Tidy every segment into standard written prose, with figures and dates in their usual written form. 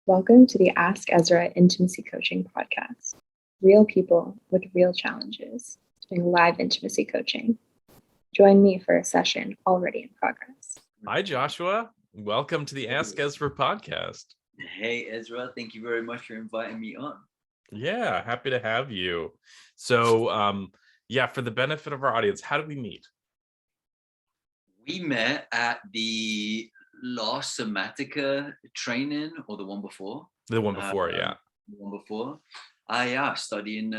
Welcome to the Ask Ezra Intimacy Coaching Podcast. Real people with real challenges doing live intimacy coaching. Join me for a session already in progress. Hi, Joshua. Welcome to the Ask Ezra podcast. Hey, Ezra. Thank you very much for inviting me on. Yeah, happy to have you. So, for the benefit of our audience, how did we meet? We met at the last Somatica training, or the one before. The one before, yeah. The one before. I studying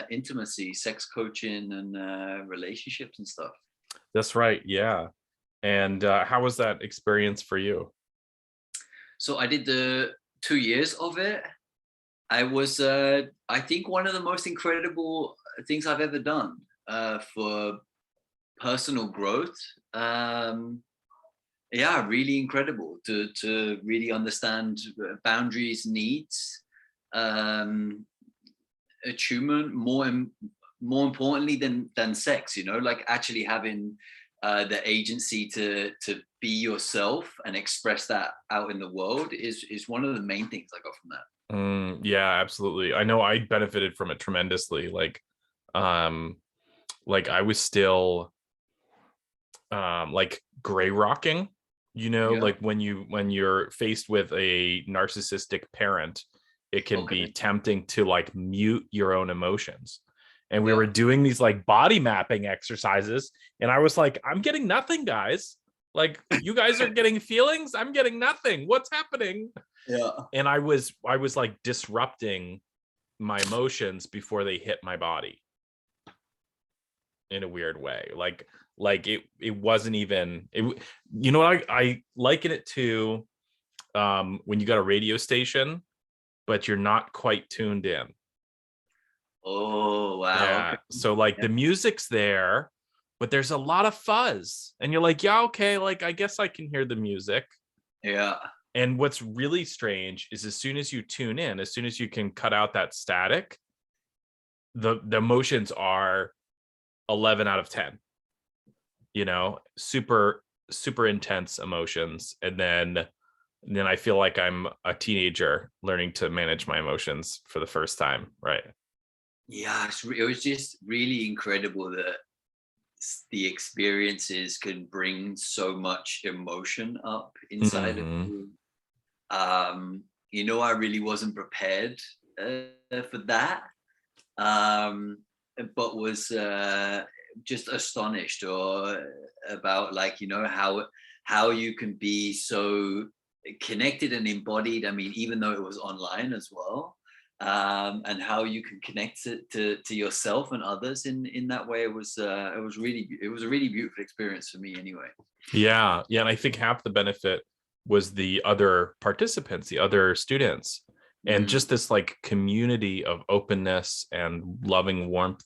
intimacy, sex coaching, and relationships and stuff. That's right, yeah. And how was that experience for you? So I did the 2 years of it. I was, I think, one of the most incredible things I've ever done for personal growth. Really incredible to really understand boundaries, needs, attunement, more importantly than sex, like actually having the agency to be yourself and express that out in the world is one of the main things I got from that. Yeah, absolutely. I know I benefited from it tremendously. Like I was still gray rocking, like when you're faced with a narcissistic parent, it can be tempting to like mute your own emotions. And we were doing these like body mapping exercises, and I was like, I'm getting nothing, guys. Like, you guys are getting feelings, I'm getting nothing. What's happening? Yeah. And I was like disrupting my emotions before they hit my body in a weird way. Like it wasn't even it. What I liken it to, when you got a radio station but you're not quite tuned in. Oh, wow. Yeah. Okay. So like the music's there, but there's a lot of fuzz, and you're like, yeah, okay, like I guess I can hear the music. Yeah. And what's really strange is as soon as you tune in, as soon as you can cut out that static, the emotions are 11 out of 10. Super intense emotions. And then I feel like I'm a teenager learning to manage my emotions for the first time. Right. Yeah, it was just really incredible that the experiences can bring so much emotion up inside of you. I really wasn't prepared for that, but was just astonished about how you can be so connected and embodied. I mean, even though it was online as well, and how you can connect it to yourself and others in that way. It was a really beautiful experience for me anyway. Yeah. And I think half the benefit was the other participants, the other students, and just this like community of openness and loving warmth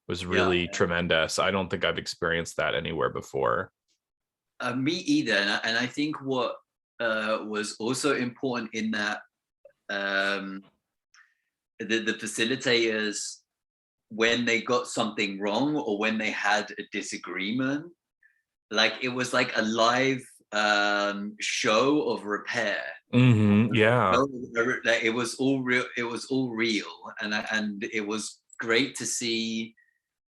was really tremendous. I don't think I've experienced that anywhere before. Me either. And I think what was also important in that, the facilitators, when they got something wrong or when they had a disagreement, like it was like a live show of repair. Yeah. It was all real. It was all real, and it was great to see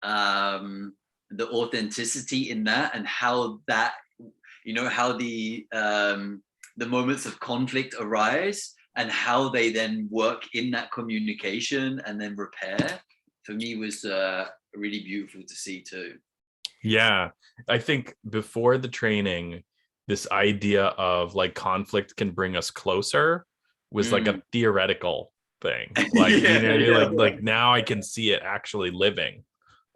the authenticity in that, and how that, how the moments of conflict arise and how they then work in that communication and then repair, for me was really beautiful to see too. Yeah, I think before the training, this idea of like conflict can bring us closer was like a theoretical thing. Like, like now I can see it actually living.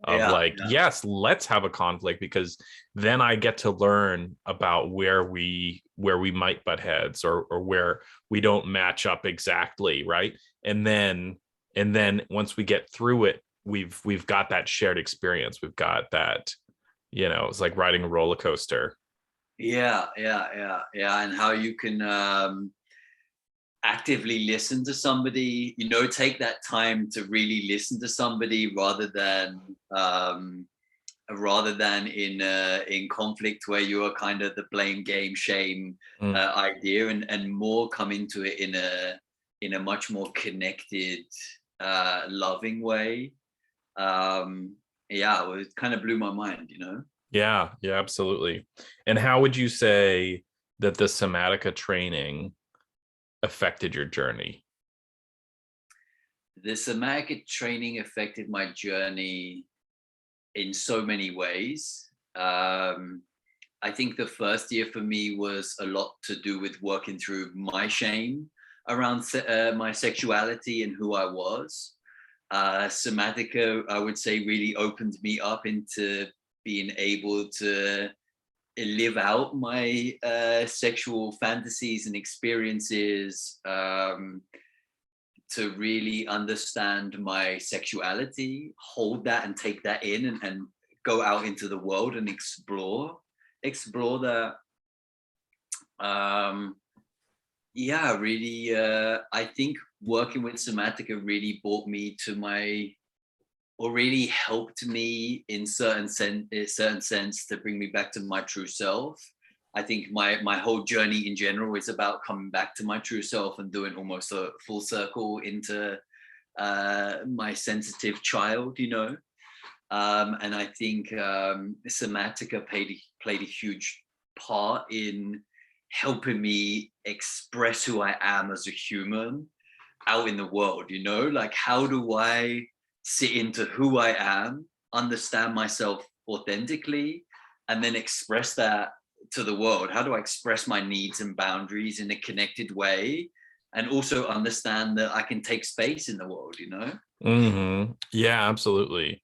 Yes, let's have a conflict, because then I get to learn about where we might butt heads, or where we don't match up exactly, right? And then once we get through it, we've got that shared experience. We've got that, it's like riding a roller coaster. Yeah. And how you can actively listen to somebody, take that time to really listen to somebody, rather than rather than in conflict where you are kind of the blame game shame idea, and more come into it in a much more connected, loving way. Yeah, well, it kind of blew my mind, you know. Yeah, absolutely. And how would you say that the Somatica training affected your journey? The Somatica training affected my journey in so many ways. I think the first year for me was a lot to do with working through my shame around my sexuality and who I was. Somatica, I would say, really opened me up into being able to live out my sexual fantasies and experiences, to really understand my sexuality, hold that and take that in, and go out into the world and explore that. Yeah, really, I think working with Somatica really brought me to or really helped me in certain sense to bring me back to my true self. I think my whole journey in general is about coming back to my true self and doing almost a full circle into my sensitive child, you know. And I think Somatica played a huge part in helping me express who I am as a human out in the world, you know. Like, how do I sit into who I am, understand myself authentically, and then express that to the world? How do I express my needs and boundaries in a connected way, and also understand that I can take space in the world, you know? Mm-hmm. Yeah, absolutely.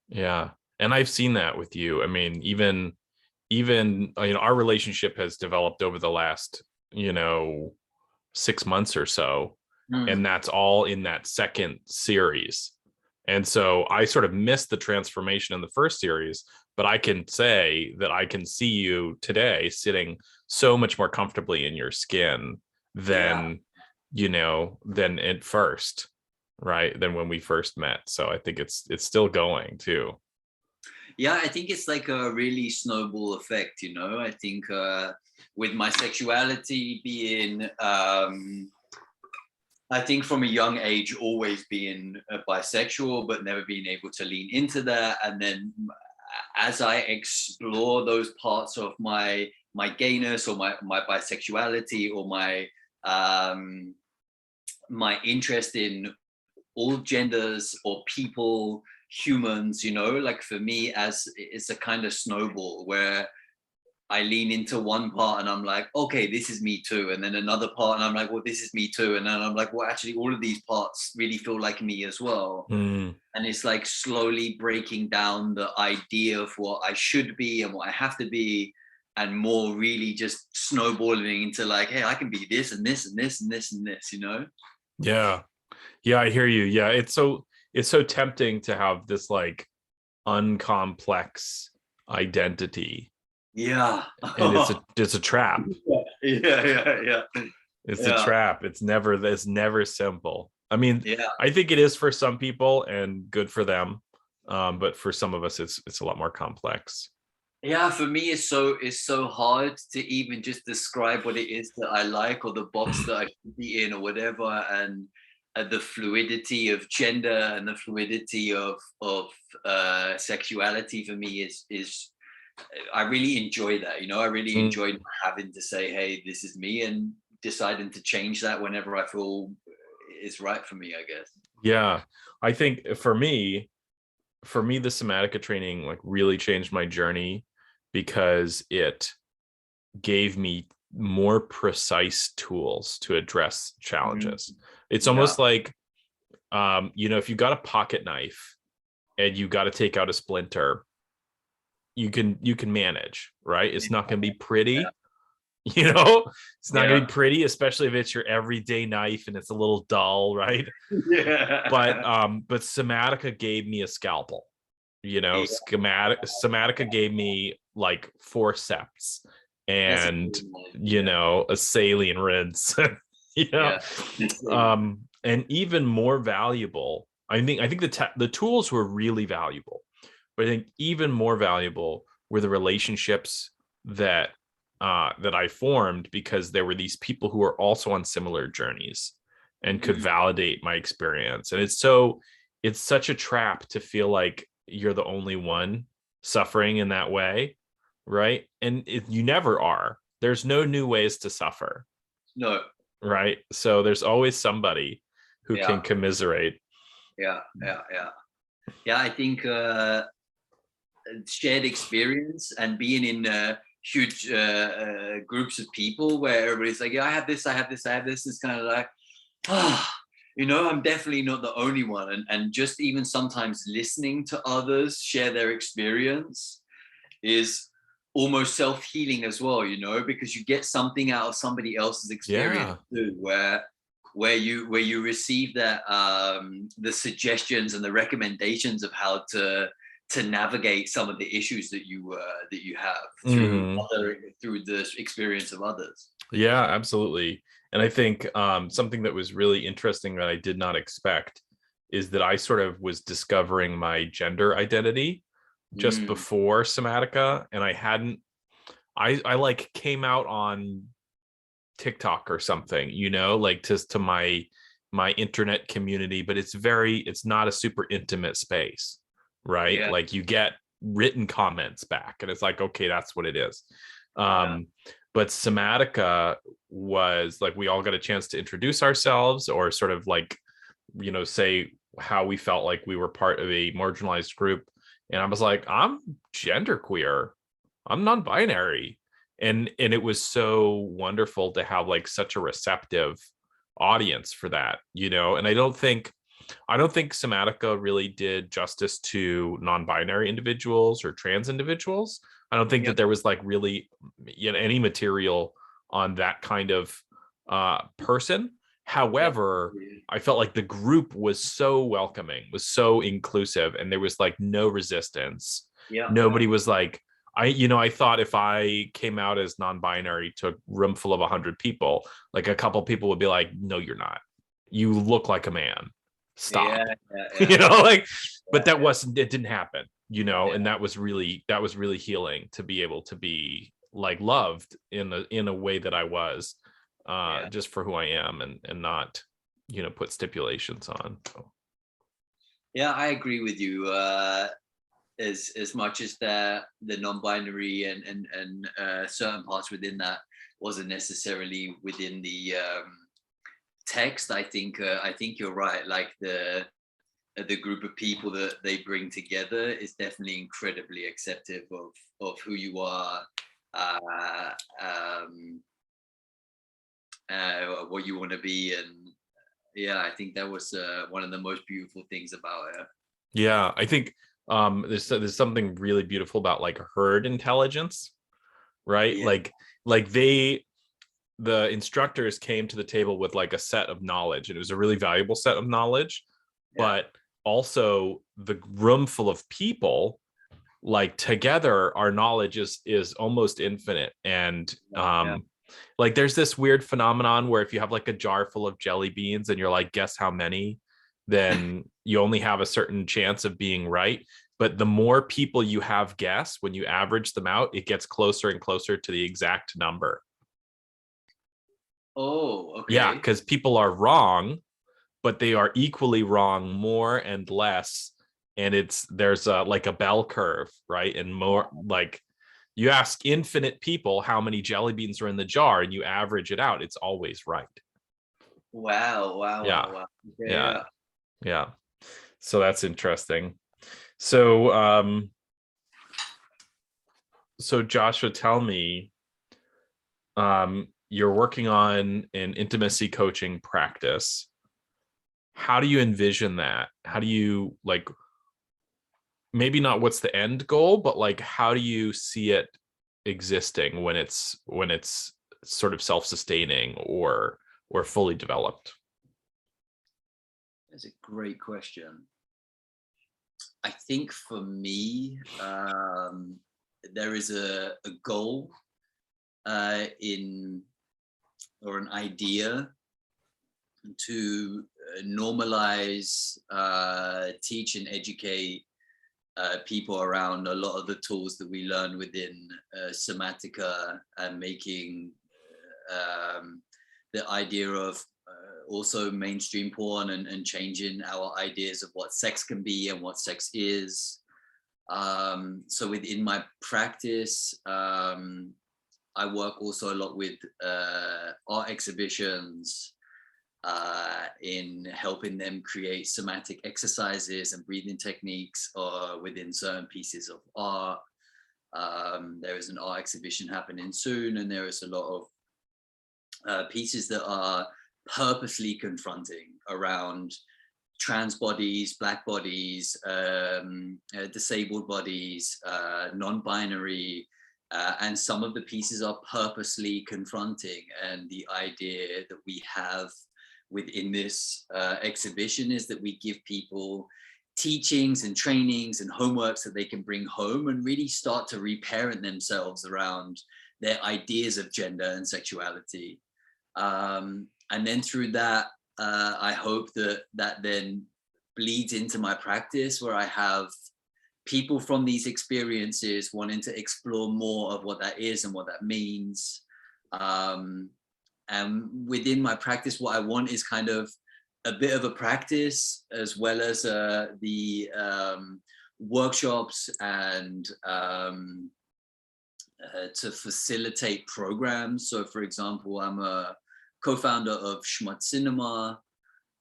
Yeah. And I've seen that with you. I mean, even our relationship has developed over the last 6 months or so, and that's all in that second series. And so I sort of missed the transformation in the first series, but I can say that I can see you today sitting so much more comfortably in your skin than than at first, right? Than when we first met. So I think it's still going too. Yeah, I think it's like a really snowball effect, you know. I think with my sexuality being, I think from a young age, always being bisexual, but never being able to lean into that. And then as I explore those parts of my gayness, or my bisexuality, or my interest in all genders or people, humans, you know, like for me, as it's a kind of snowball where I lean into one part and I'm like, okay, this is me too. And then another part and I'm like, well, this is me too. And then I'm like, well, actually all of these parts really feel like me as well. And it's like slowly breaking down the idea of what I should be and what I have to be, and more really just snowballing into like, hey, I can be this and this and this and this and this, you know? Yeah, I hear you. Yeah, it's so tempting to have this like uncomplex identity. Yeah. And it's a trap. Yeah. It's a trap. It's never simple. I mean, Yeah. I think it is for some people, and good for them. But for some of us, it's a lot more complex. Yeah, for me, it's so hard to even just describe what it is that I like, or the box that I should be in, or whatever. And the fluidity of gender and the fluidity of sexuality for me is I really enjoy that. You know, I really enjoy having to say, "Hey, this is me," and deciding to change that whenever I feel is right for me, I guess. Yeah, I think for me, the Somatica training like really changed my journey, because it gave me more precise tools to address challenges. It's almost like, if you got a pocket knife and you got to take out a splinter, you can manage, right? It's not going to be pretty. It's not going to be pretty, especially if it's your everyday knife and it's a little dull, right? But Somatica gave me a scalpel. Somatica gave me like forceps and a saline rinse. And even more valuable, I think the tools were really valuable, But I think even more valuable were the relationships that that I formed, because there were these people who were also on similar journeys and could validate my experience. And it's such a trap to feel like you're the only one suffering in that way, right? And you never are. There's no new ways to suffer. No. Right. So there's always somebody who Yeah. can commiserate. Yeah. I think shared experience and being in huge groups of people where everybody's like, yeah, I have this, is kind of like, I'm definitely not the only one. And just even sometimes listening to others share their experience is almost self-healing as well, because you get something out of somebody else's experience too, where you receive that the suggestions and the recommendations of how to navigate some of the issues that you have through the experience of others. Yeah, absolutely. And I think something that was really interesting that I did not expect is that I sort of was discovering my gender identity just before Somatica, and I like came out on TikTok or something, like to my internet community, but it's not a super intimate space, right? Yeah. Like you get written comments back and it's like, okay, that's what it is. But Somatica was like, we all got a chance to introduce ourselves, or sort of like, say how we felt like we were part of a marginalized group. And I was like, I'm genderqueer, I'm non-binary. And it was so wonderful to have like such a receptive audience for that, and I don't think Somatica really did justice to non-binary individuals or trans individuals. I don't think that there was like really any material on that kind of person. However, I felt like the group was so welcoming, was so inclusive, and there was like no resistance. Nobody was like, I thought if I came out as non-binary to a room full of 100 people, like a couple people would be like, no, you're not. You look like a man. Stop. But it didn't happen, and that was really healing, to be able to be like loved in a way that I was, just for who I am, and not, put stipulations on. So. Yeah, I agree with you. As much as the non-binary and certain parts within that wasn't necessarily within the text, I think you're right. Like the group of people that they bring together is definitely incredibly acceptive of who you are, what you want to be, and I think that was one of the most beautiful things about it. Yeah, I think there's something really beautiful about like herd intelligence, right? Like the instructors came to the table with like a set of knowledge, and it was a really valuable set of knowledge, but also the room full of people, like together our knowledge is almost infinite. And like there's this weird phenomenon where if you have like a jar full of jelly beans and you're like, guess how many, then you only have a certain chance of being right. But the more people you have guess, when you average them out, it gets closer and closer to the exact number. Oh, okay. Yeah, because people are wrong, but they are equally wrong more and less. And there's like a bell curve, right? And more like, you ask infinite people how many jelly beans are in the jar and you average it out, it's always right. Wow. Okay, yeah. So that's interesting. So so Joshua, tell me, you're working on an intimacy coaching practice. How do you envision that? How do you, like, maybe not what's the end goal, but like, how do you see it existing when it's sort of self-sustaining or fully developed? That's a great question. I think for me, there is a goal or an idea to normalize, teach and educate people around a lot of the tools that we learn within Somatica, and making the idea of also mainstream porn, and changing our ideas of what sex can be and what sex is. So within my practice, I work also a lot with art exhibitions, in helping them create somatic exercises and breathing techniques within certain pieces of art. There is an art exhibition happening soon, and there is a lot of pieces that are purposely confronting around trans bodies, Black bodies, disabled bodies, non-binary, and some of the pieces are purposely confronting. And the idea that we have within this exhibition is that we give people teachings and trainings and homeworks that they can bring home and really start to reparent themselves around their ideas of gender and sexuality. And then through that, I hope that then bleeds into my practice, where I have people from these experiences wanting to explore more of what that is and what that means. And within my practice, what I want is kind of a bit of a practice, as well as the workshops and to facilitate programs. So for example, I'm a co-founder of Shmut Cinema,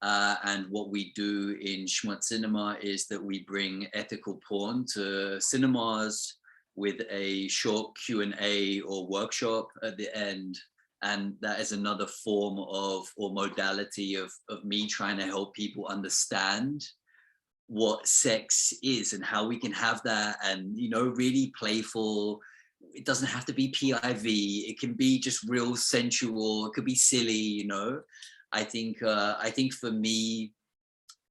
and what we do in Shmut Cinema is that we bring ethical porn to cinemas with a short Q&A or workshop at the end. And that is another form of, or modality of me trying to help people understand what sex is and how we can have that, and, you know, really playful. It doesn't have to be PIV. It can be just real sensual. It could be silly, you know. I think for me,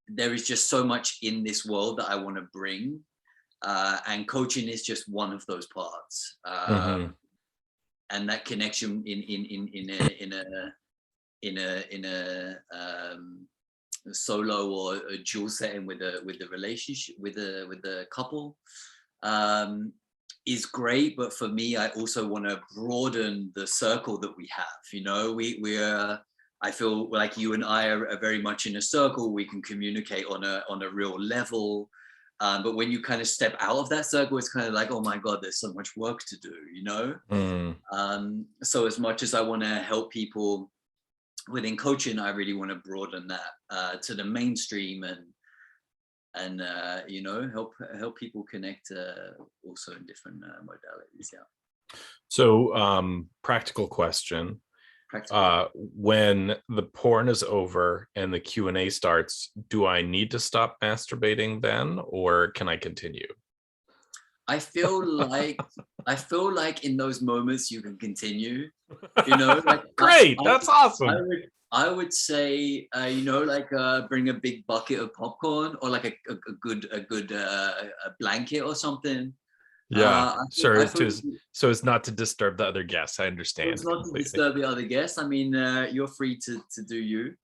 there is just so much in this world that I want to bring, and coaching is just one of those parts. And that connection in a solo or a dual setting with the relationship with the couple is great. But for me, I also want to broaden the circle that we have. You know, we're I feel like you and I are very much in a circle. We can communicate on a real level. But when you kind of step out of that circle, it's kind of like, oh my God, there's so much work to do, you know? So as much as I want to help people within coaching, I really want to broaden that to the mainstream, and you know, help people connect also in different modalities. Yeah. So practical question. When the porn is over and the Q&A starts, do I need to stop masturbating then, or can I continue? I feel like in those moments you can continue. You know, like great, that's awesome. I would say, you know, like bring a big bucket of popcorn, or like a good blanket or something. Yeah, sure. So it's not to disturb the other guests. I understand. It's not completely to disturb the other guests. I mean, you're free to do you.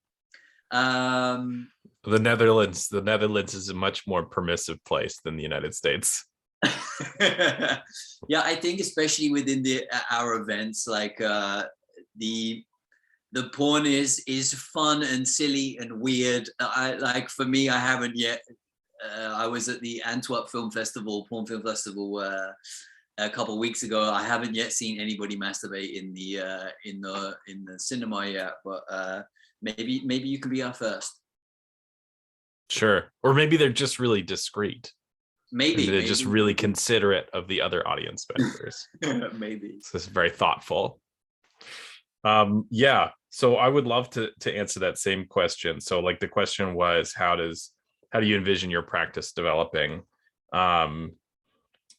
The Netherlands is a much more permissive place than the United States. Yeah, I think especially within our events, like the porn is fun and silly and weird. Like for me, I haven't yet. I was at the Antwerp Porn Film Festival a couple of weeks ago. I haven't yet seen anybody masturbate in the cinema yet, but maybe you can be our first. Sure, or maybe they're just really discreet. Maybe they're just really considerate of the other audience members. Maybe. So this is very thoughtful. Yeah. So I would love to answer that same question. So like the question was, how do you envision your practice developing? And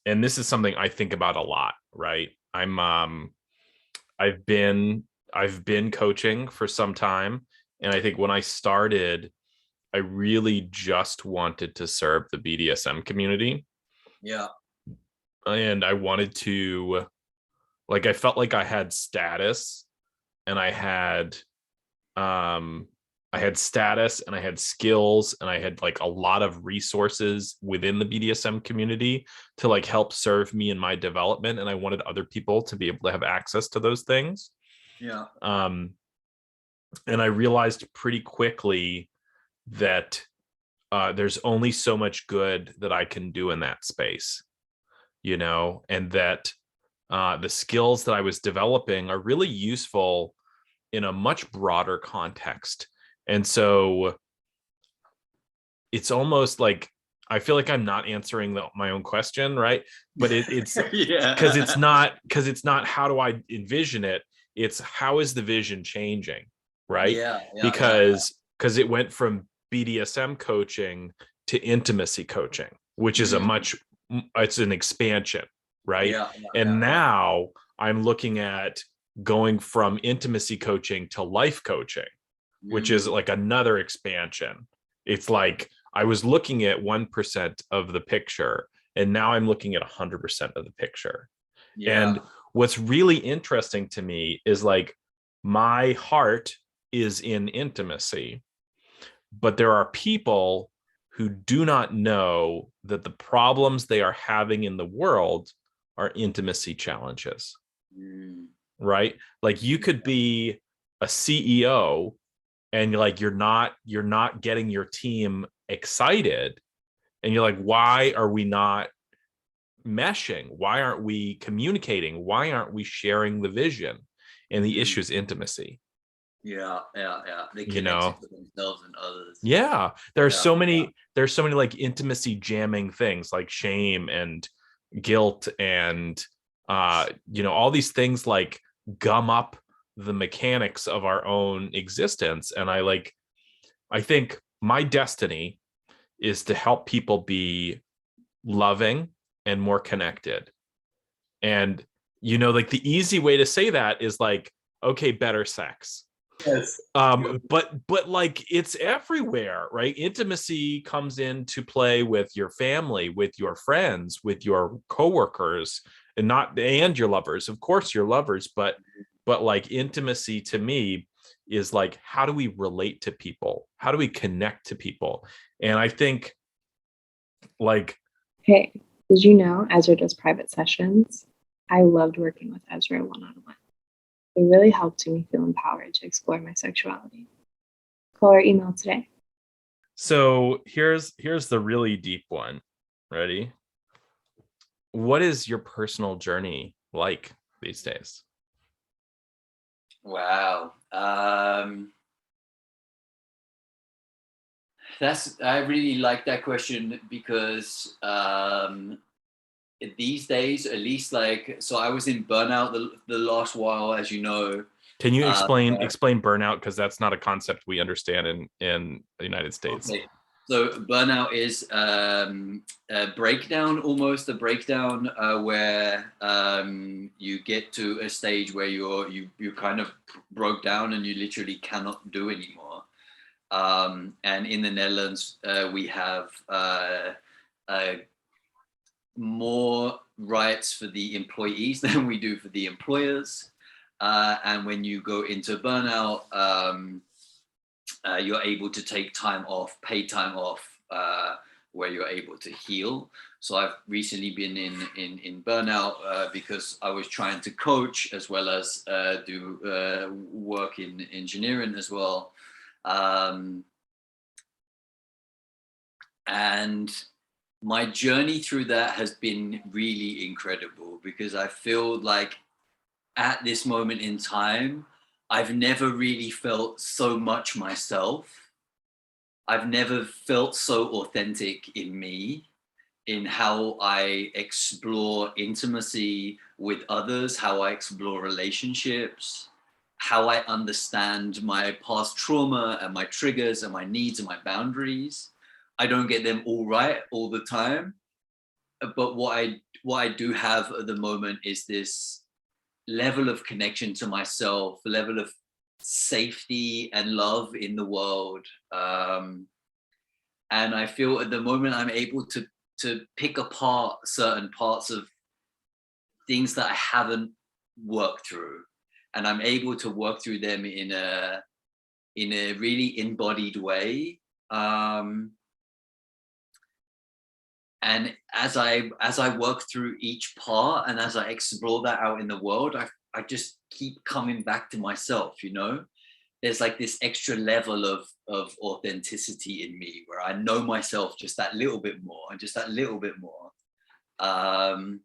this is something I think about a lot, right? I've been coaching for some time, and I think when I started, I really just wanted to serve the BDSM community. Yeah. And I wanted to, like, I felt like I had status, and I had I had status and I had skills and I had like a lot of resources within the BDSM community to like help serve me in my development. And I wanted other people to be able to have access to those things. Yeah. And I realized pretty quickly that there's only so much good that I can do in that space, and that the skills that I was developing are really useful in a much broader context. And so it's almost like I feel like I'm not answering my own question, right? But it's because it's not how do I envision it? It's how is the vision changing, right? Because it went from BDSM coaching to intimacy coaching, which is it's an expansion, right? Now I'm looking at going from intimacy coaching to life coaching, which is like another expansion. It's like I was looking at 1% of the picture, and now I'm looking at 100% of the picture. And what's really interesting to me is like my heart is in intimacy, but there are people who do not know that the problems they are having in the world are intimacy challenges, right? Like you could be a CEO and you're not getting your team excited, and you're like, why are we not meshing? Why aren't we communicating? Why aren't we sharing the vision? And the issue is intimacy. They connect to themselves and others. There's so many like intimacy jamming things like shame and guilt and all these things like gum up the mechanics of our own existence. And I think my destiny is to help people be loving and more connected. And like the easy way to say that is like, okay, better sex. Yes. But like it's everywhere, right? Intimacy comes into play with your family, with your friends, with your coworkers, and your lovers. Of course, your lovers, but like intimacy to me is like, how do we relate to people? How do we connect to people? And I think like, hey, did you know Ezra does private sessions? I loved working with Ezra one-on-one. It really helped me feel empowered to explore my sexuality. Call or email today. So here's the really deep one. Ready? What is your personal journey like these days? Wow. I really like that question because these days, at least so I was in burnout the last while, as you know. Can you explain burnout? Because that's not a concept we understand in the United States. Okay. So burnout is a breakdown where you get to a stage where you kind of broke down and you literally cannot do anymore. And in the Netherlands, we have more rights for the employees than we do for the employers. And when you go into burnout, you're able to take time off, paid time off, where you're able to heal. So I've recently been in burnout because I was trying to coach as well as do work in engineering as well. And my journey through that has been really incredible because I feel like at this moment in time, I've never really felt so much myself. I've never felt so authentic in me, in how I explore intimacy with others, how I explore relationships, how I understand my past trauma and my triggers and my needs and my boundaries. I don't get them all right all the time, but what I do have at the moment is this level of connection to myself, a level of safety and love in the world. And I feel at the moment I'm able to pick apart certain parts of things that I haven't worked through. And I'm able to work through them in in a really embodied way. And as I work through each part and as I explore that out in the world, I just keep coming back to myself, you know. There's like this extra level of authenticity in me where I know myself just that little bit more and just that little bit more. And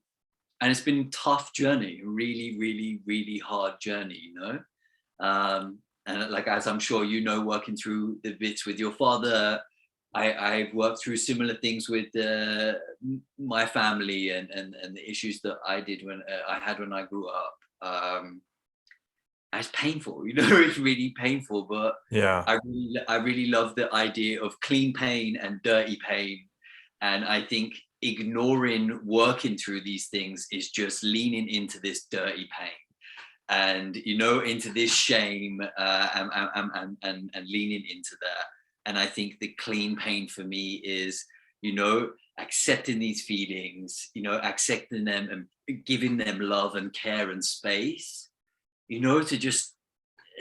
it's been a tough journey, really, really, really hard journey, you know. And like, as I'm sure you know, working through the bits with your father, I've worked through similar things with my family and the issues that I had when I grew up. It's painful, you know. It's really painful, but Yeah, I really love the idea of clean pain and dirty pain, and I think ignoring working through these things is just leaning into this dirty pain, and you know, into this shame, and leaning into that. And I think the clean pain for me is, you know, accepting these feelings, you know, accepting them and giving them love and care and space, you know, to just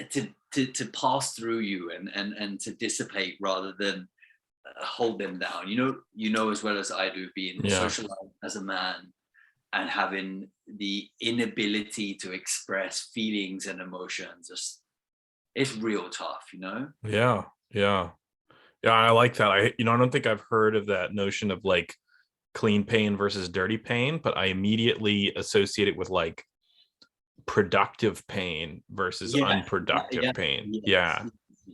to pass through you and to dissipate rather than hold them down. You know as well as I do, being yeah, socialized as a man and having the inability to express feelings and emotions. It's real tough, you know. yeah, yeah. Yeah, I like that. I don't think I've heard of that notion of like clean pain versus dirty pain, but I immediately associate it with like productive pain versus Yeah, unproductive yeah, pain. yes, Yeah.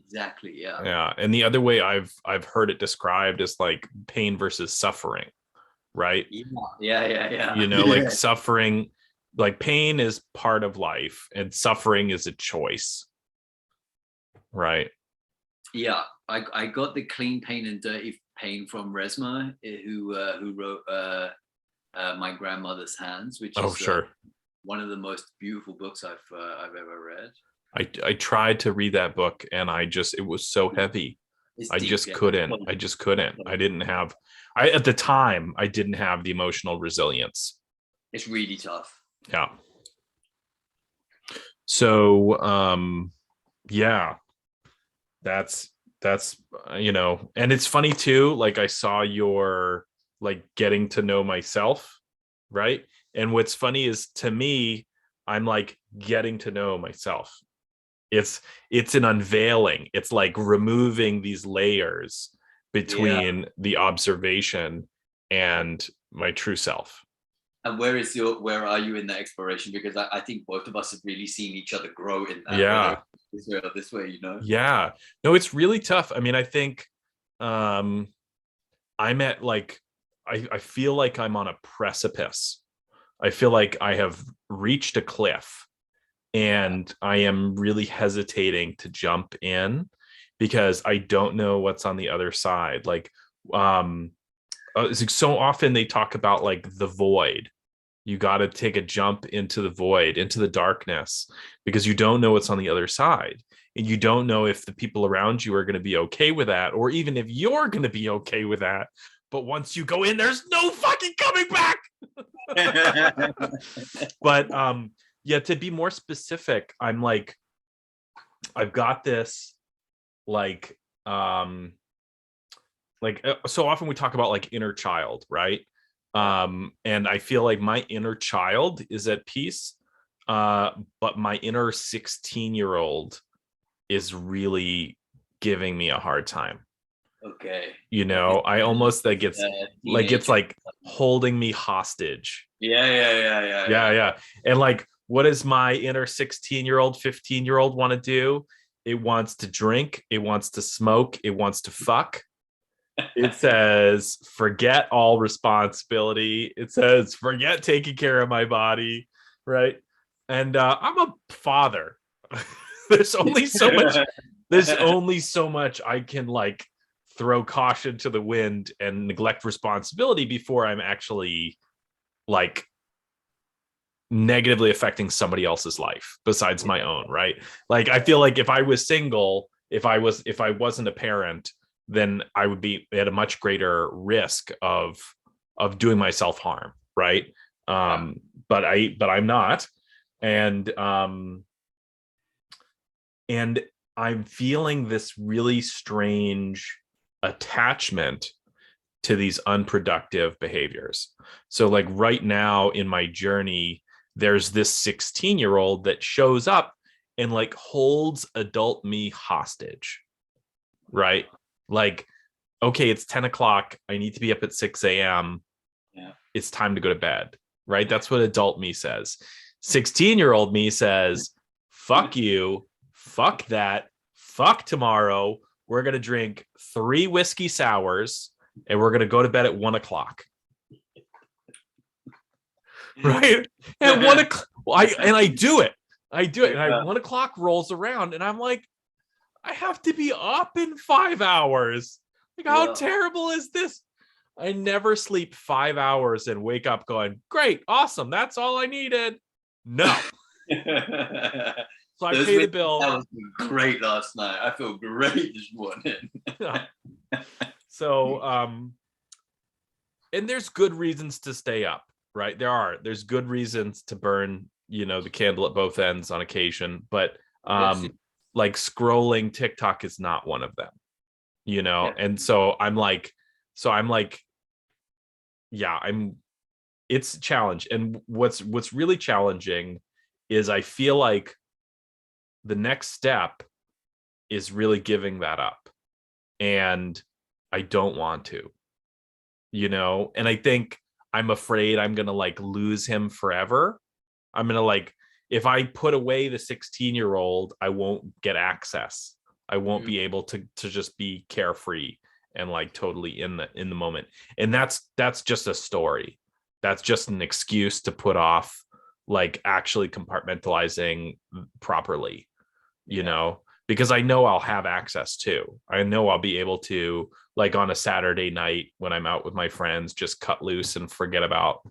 exactly, yeah. Yeah. And the other way I've heard it described is like pain versus suffering, right? Yeah. You know, like suffering, like pain is part of life and suffering is a choice, right? Yeah, I got the clean pain and dirty pain from Resma, who wrote My Grandmother's Hands, which Oh, is sure. one of the most beautiful books I've ever read. I tried to read that book and it was so heavy. It's I deep, just yeah. couldn't. I just couldn't. I didn't have, at the time, I didn't have the emotional resilience. It's really tough. Yeah. So, yeah, that's, and it's funny too. Like I saw your, like getting to know myself. Right. And what's funny is to me, I'm like getting to know myself. It's an unveiling. It's like removing these layers Yeah. between the observation and my true self. And where are you in that exploration? Because I think both of us have really seen each other grow in that, whether Yeah. this way or this way, you know? Yeah. No, it's really tough. I mean, I think I'm at like I feel like I'm on a precipice. I feel like I have reached a cliff and I am really hesitating to jump in because I don't know what's on the other side. Like, so often they talk about like the void. You got to take a jump into the void, into the darkness, because you don't know what's on the other side. And you don't know if the people around you are going to be okay with that, or even if you're going to be okay with that. But once you go in, there's no fucking coming back. But yeah, to be more specific, I'm like, I've got this like so often we talk about like inner child, right? And I feel like my inner child is at peace, but my inner 16-year-old is really giving me a hard time. Okay. You know, I almost like it's like holding me hostage. Yeah. And like, what does my inner 16-year-old, 15-year-old want to do? It wants to drink, it wants to smoke, it wants to fuck. It says, forget all responsibility. It says, forget taking care of my body. Right. And I'm a father. There's only so much I can like throw caution to the wind and neglect responsibility before I'm actually like negatively affecting somebody else's life besides my own, right? Like I feel like if I was single, if I wasn't a parent, then I would be at a much greater risk of doing myself harm, right? But I'm not. And I'm feeling this really strange attachment to these unproductive behaviors. So like right now in my journey, there's this 16-year-old that shows up and like holds adult me hostage, right? Like, okay, it's 10 o'clock. I need to be up at 6 a.m. Yeah. It's time to go to bed, right? That's what adult me says. 16-year-old me says, fuck you, fuck that, fuck tomorrow. We're going to drink 3 whiskey sours and we're going to go to bed at 1 o'clock. Right? And 1 o'clock, I do it. And 1 o'clock rolls around and I'm like, I have to be up in 5 hours. Like, how terrible is this? I never sleep 5 hours and wake up going, great, awesome. That's all I needed. No. So I pay the bill. That was great last night. I feel great this morning. So, and there's good reasons to stay up, right? There's good reasons to burn, the candle at both ends on occasion, but like scrolling TikTok is not one of them, And so I'm like, it's a challenge. And what's really challenging is I feel like the next step is really giving that up. And I don't want to, and I think I'm afraid I'm going to like lose him forever. I'm going to like, if I put away the 16-year-old, I won't get access. I won't be able to just be carefree and like totally in the moment. And that's just a story. That's just an excuse to put off like actually compartmentalizing properly, because I know I'll have access to. I know I'll be able to, like on a Saturday night when I'm out with my friends, just cut loose and forget about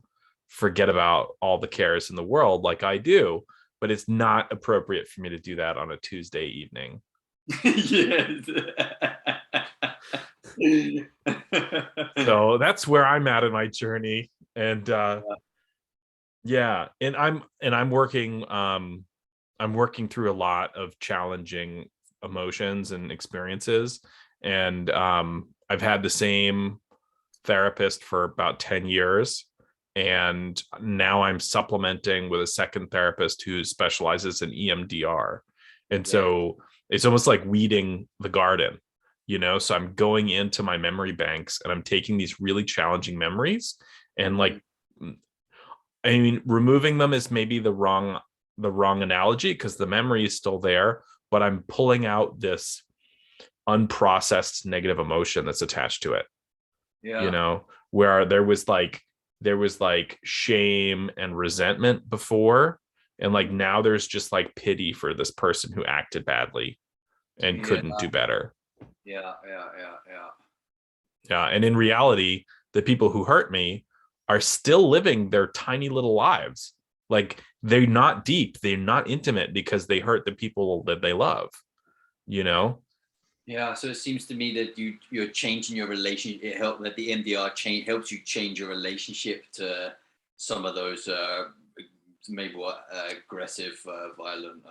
all the cares in the world like I do. But it's not appropriate for me to do that on a Tuesday evening. So that's where I'm at in my journey. And and I'm working through a lot of challenging emotions and experiences. And I've had the same therapist for about 10 years. And now I'm supplementing with a second therapist who specializes in EMDR. And so it's almost like weeding the garden, so I'm going into my memory banks and I'm taking these really challenging memories and like, I mean, removing them is maybe the wrong analogy because the memory is still there, but I'm pulling out this unprocessed negative emotion that's attached to it. Where there was like shame and resentment before, and like now there's just like pity for this person who acted badly and couldn't do better. And in reality, the people who hurt me are still living their tiny little lives. Like they're not deep, they're not intimate because they hurt the people that they love, So it seems to me that you're changing your relationship. It helped that the MDR helps you change your relationship to some of those maybe aggressive, violent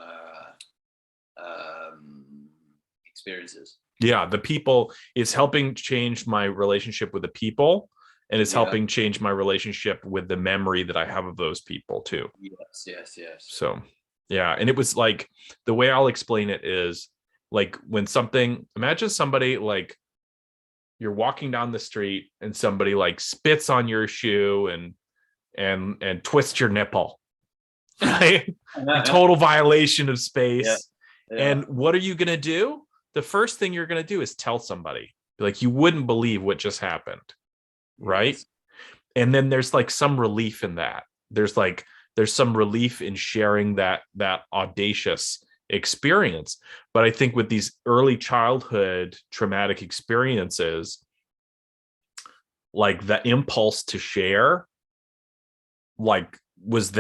experiences. The people is helping change my relationship with the people, and it's helping change my relationship with the memory that I have of those people too. Yes. So and it was like, the way I'll explain it is like imagine somebody like you're walking down the street and somebody like spits on your shoe and twists your nipple, right? Total violation of space. And what are you going to do? The first thing you're going to do is tell somebody, like, you wouldn't believe what just happened. Right. And then there's like some relief in that. There's some relief in sharing that audacious experience. But I think with these early childhood traumatic experiences, like the impulse to share like was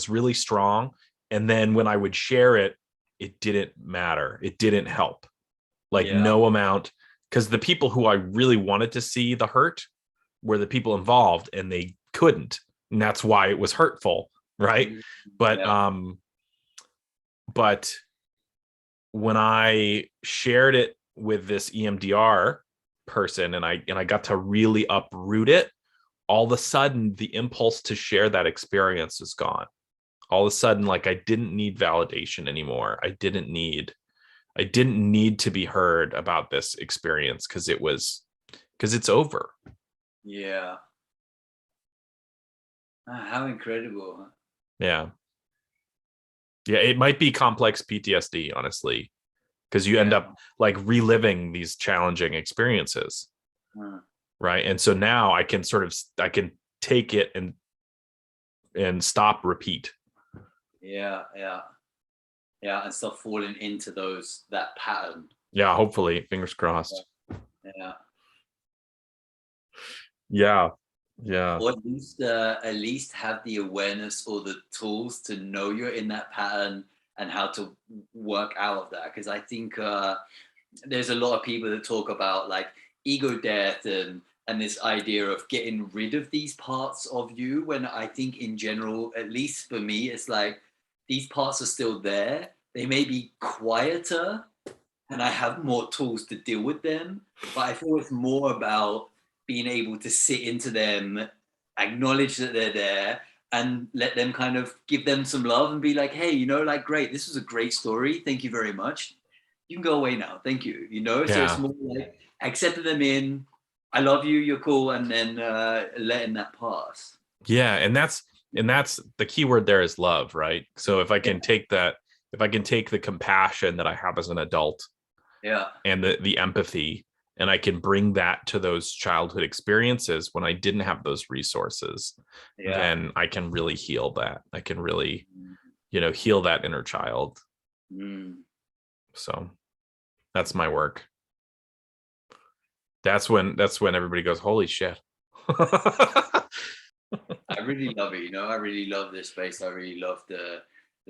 really strong. And then when I would share it, it didn't matter. It didn't help. Like no amount, because the people who I really wanted to see the hurt were the people involved, and they couldn't. And that's why it was hurtful. Right. But when I shared it with this EMDR person and I got to really uproot it, all of a sudden the impulse to share that experience is gone. All of a sudden, like, I didn't need validation anymore. I didn't need to be heard about this experience because it's over. Yeah. How incredible. Huh? Yeah. Yeah, it might be complex PTSD, honestly, because you end up like reliving these challenging experiences. Right. And so now I can take it and stop, repeat. Yeah. And stop falling into that pattern. Yeah, hopefully, fingers crossed. Yeah. Or at least have the awareness or the tools to know you're in that pattern and how to work out of that. Because I think there's a lot of people that talk about like ego death and this idea of getting rid of these parts of you, when I think in general, at least for me, it's like these parts are still there. They may be quieter and I have more tools to deal with them, but I feel it's more about being able to sit into them, acknowledge that they're there, and let them kind of give them some love and be like, hey, like, great, this was a great story. Thank you very much. You can go away now. Thank you. So it's more like accepting them in. I love you. You're cool. And then letting that pass. Yeah. And that's the key word there is love, right? So if I can take the compassion that I have as an adult, and the empathy, and I can bring that to those childhood experiences when I didn't have those resources, then I can really heal that. I can really, heal that inner child. So that's my work. That's when everybody goes, holy shit. I really love it. I really love this space. I really love the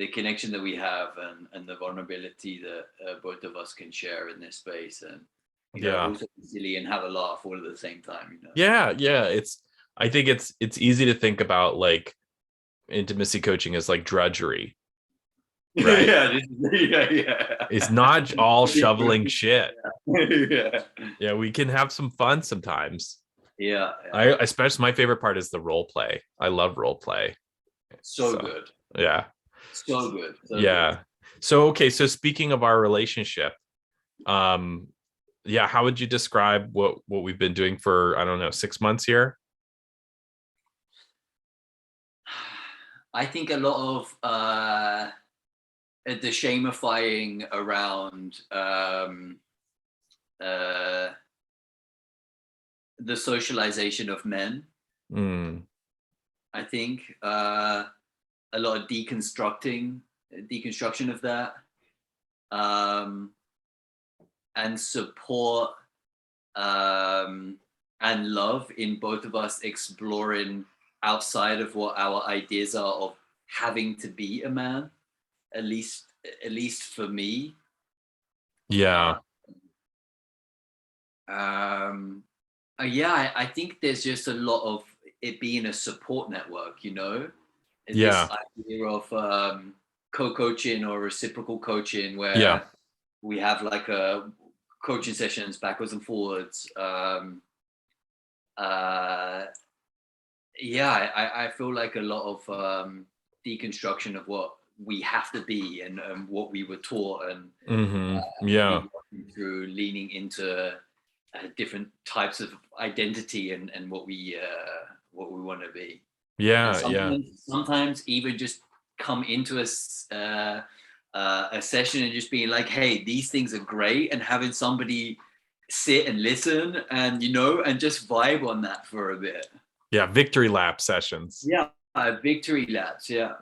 connection that we have and the vulnerability that both of us can share in this space, and also be silly and have a laugh all at the same time. Yeah. I think it's easy to think about like intimacy coaching as like drudgery, right? It's not all shoveling shit. Yeah, we can have some fun sometimes. I especially, my favorite part is the role play. I love role play. So good. Yeah. So good. Good. So, okay. So speaking of our relationship, how would you describe what we've been doing for, I don't know, 6 months here? I think a lot of the shamifying around the socialization of men. I think a lot of deconstruction of that, and support and love in both of us exploring outside of what our ideas are of having to be a man, at least for me. I think there's just a lot of it being a support network, this idea of co-coaching or reciprocal coaching, where we have like a coaching sessions backwards and forwards. I feel like a lot of deconstruction of what we have to be and what we were taught, and through leaning into different types of identity and what we want to be. Sometimes even just come into a session and just being like, hey, these things are great, and having somebody sit and listen and and just vibe on that for a bit. Victory lap sessions. Victory laps. So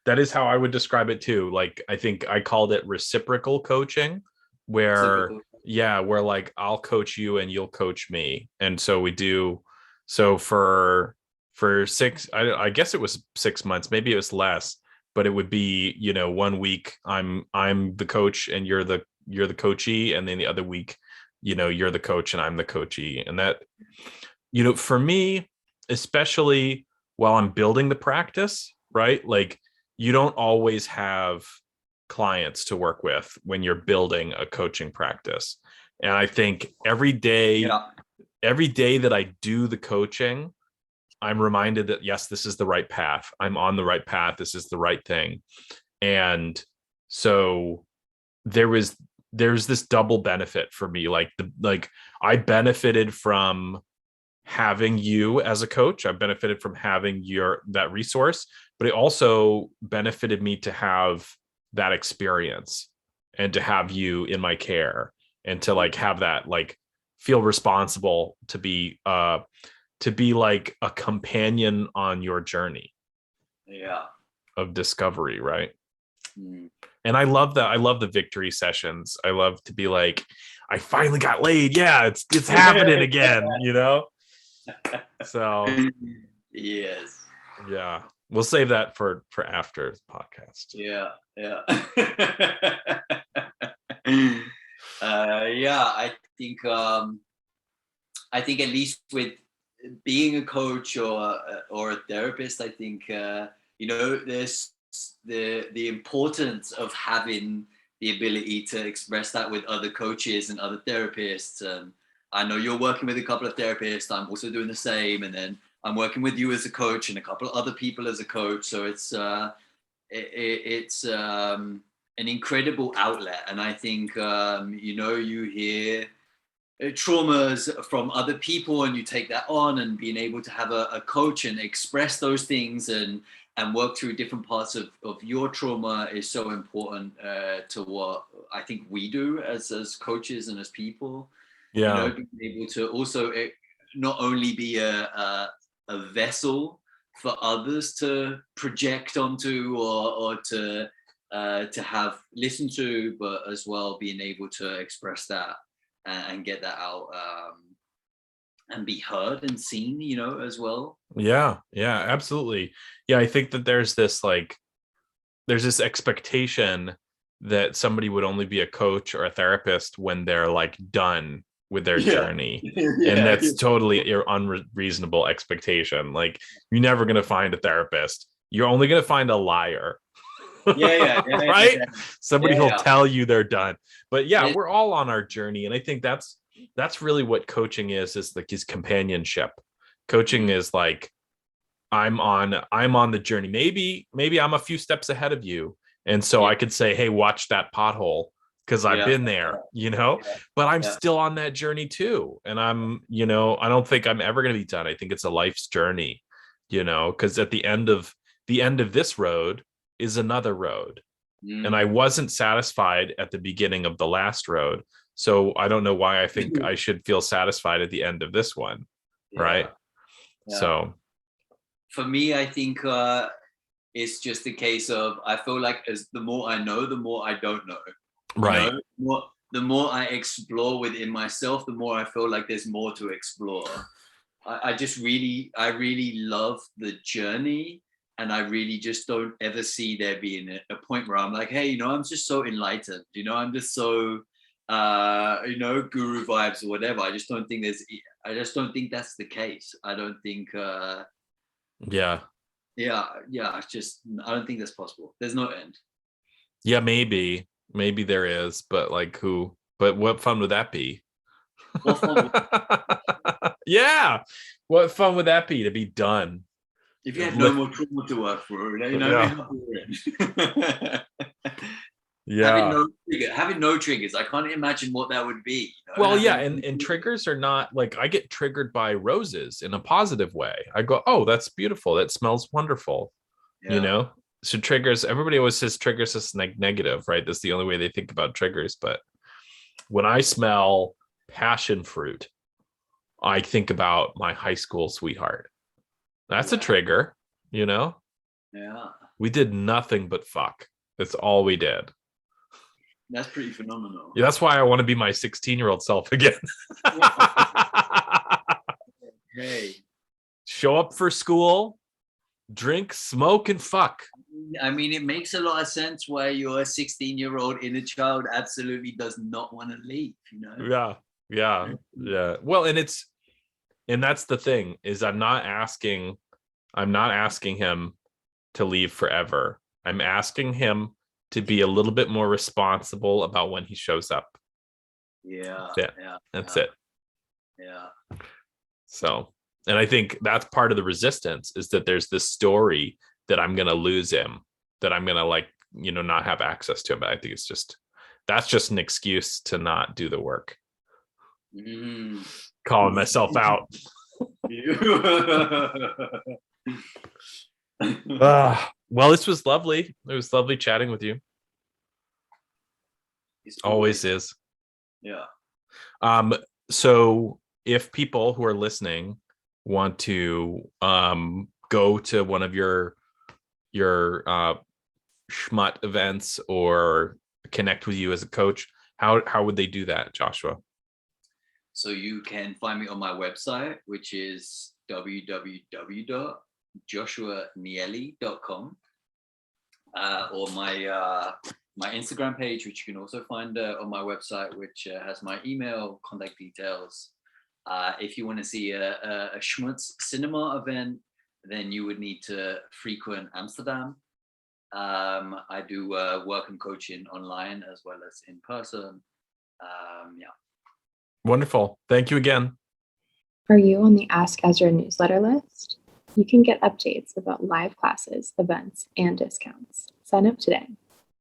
that is how I would describe it too. Like, I think I called it reciprocal coaching, where like I'll coach you and you'll coach me. And so we do. So for 6, I guess it was 6 months, maybe it was less, but it would be, 1 week I'm the coach and you're the coachee, and then the other week, you're the coach and I'm the coachee. And that, for me, especially while I'm building the practice, right? Like, you don't always have clients to work with when you're building a coaching practice. And I think every day that I do the coaching, I'm reminded that, yes, this is the right path. I'm on the right path. This is the right thing. And so there's this double benefit for me. Like I benefited from having you as a coach. I benefited from having that resource, but it also benefited me to have that experience and to have you in my care and to like have that, like, feel responsible to be like a companion on your journey of discovery, right? And I love that. I love the victory sessions. I love to be like, I finally got laid. Yeah, it's happening again, you know? So yes. Yeah. We'll save that for after the podcast. Yeah. I think at least with being a coach or a therapist, I think there's the importance of having the ability to express that with other coaches and other therapists. I know you're working with a couple of therapists. I'm also doing the same, and then I'm working with you as a coach and a couple of other people as a coach. So it's an incredible outlet, and I think you hear traumas from other people and you take that on, and being able to have a coach and express those things and work through different parts of your trauma is so important to what I think we do as coaches and as people. Being able to also not only be a vessel for others to project onto or to have listened to, but as well being able to express that and get that out and be heard and seen, as well. Yeah, absolutely. Yeah, I think that there's this expectation that somebody would only be a coach or a therapist when they're like done with their journey. And that's totally your unreasonable expectation. Like, you're never going to find a therapist. You're only going to find a liar. Right? Somebody who'll tell you they're done. But we're all on our journey. And I think that's really what coaching is like his companionship. Coaching is like, I'm on the journey. Maybe I'm a few steps ahead of you. And so I could say, hey, watch that pothole, because I've been there, but I'm still on that journey too. And I'm, I don't think I'm ever going to be done. I think it's a life's journey, because at the end of this road is another road. And I wasn't satisfied at the beginning of the last road. So I don't know why I think I should feel satisfied at the end of this one. Right. So for me, I think it's just a case of, I feel like as the more I know, the more I don't know. Right. The more I explore within myself, the more I feel like there's more to explore. I really love the journey, and I really just don't ever see there being a point where I'm like, hey, I'm just so enlightened, I'm just so guru vibes or whatever. I just don't think that's the case. I don't think I don't think that's possible. There's no end. Maybe there is, but what fun would that be? What fun what fun would that be to be done? If you had no more trauma to work for, having no triggers, I can't imagine what that would be. And triggers are not like, I get triggered by roses in a positive way. I go, oh, that's beautiful, that smells wonderful. So triggers, everybody always says triggers is like negative, right? That's the only way they think about triggers. But when I smell passion fruit, I think about my high school sweetheart. That's a trigger, we did nothing but fuck. That's all we did. That's pretty phenomenal. Yeah, that's why I want to be my 16-year-old self again. Hey, show up for school, drink, smoke, and fuck. I mean, it makes a lot of sense why your 16-year-old inner child absolutely does not want to leave, Yeah. Well, and that's the thing, is I'm not asking him to leave forever. I'm asking him to be a little bit more responsible about when he shows up. Yeah. That's it. Yeah. So, and I think that's part of the resistance, is that there's this story that I'm going to lose him, that I'm going to not have access to him. But I think that's just an excuse to not do the work. Calling myself out. Well, this was lovely. It was lovely chatting with you. Always is. Yeah. So if people who are listening want to go to one of your shmut events or connect with you as a coach, how would they do that, Joshua? So you can find me on my website, which is www.joshuaneili.com, or my Instagram page, which you can also find on my website, which has my email, contact details. If you want to see a shmutz cinema event, then you would need to frequent Amsterdam. I do work and coaching online as well as in person. Wonderful. Thank you again. Are you on the Ask Ezra newsletter list? You can get updates about live classes, events, and discounts. Sign up today